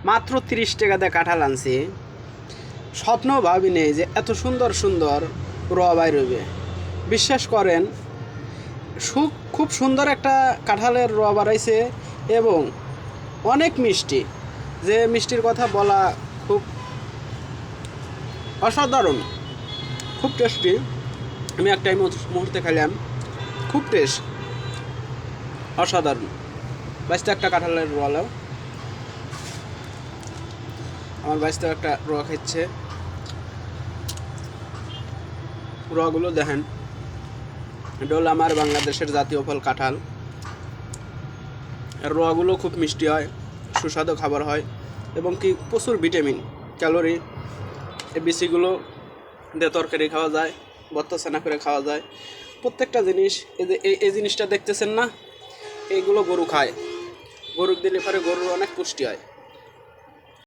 মাত্র 30 টাকা দিয়ে কাঁঠাল আনছি। স্বপ্ন ভাবি নেই যে এত সুন্দর সুন্দর র বাইর হইবে। বিশ্বাস করেন, খুব সুন্দর একটা কাঁঠালের র বাড়াইছে এবং অনেক মিষ্টি, যে মিষ্টির কথা বলা খুব অসাধারণ, খুব টেস্টি। আমি একটাই মুহূর্তে খাইলাম, খুব টেস্ট, অসাধারণ। বাইশটা একটা কাঁঠালের রলাও, আমার বাইশটা একটা র খাচ্ছে। রগুলো দেখেন, এটা হলো আমার বাংলাদেশের জাতীয় ফল কাঁঠাল। আর রগুলো খুব মিষ্টি হয়, সুস্বাদু খাবার হয় এবং কি প্রচুর ভিটামিন, ক্যালোরি। এই বিচিগুলো দিয়ে তরকারি খাওয়া যায়, ভর্তা ছানা করে খাওয়া যায়। প্রত্যেকটা জিনিস, এই যে এই জিনিসটা দেখতেছেন না, এইগুলো গরু খায়। গরুর দিলে পরে গরুর অনেক পুষ্টি হয়।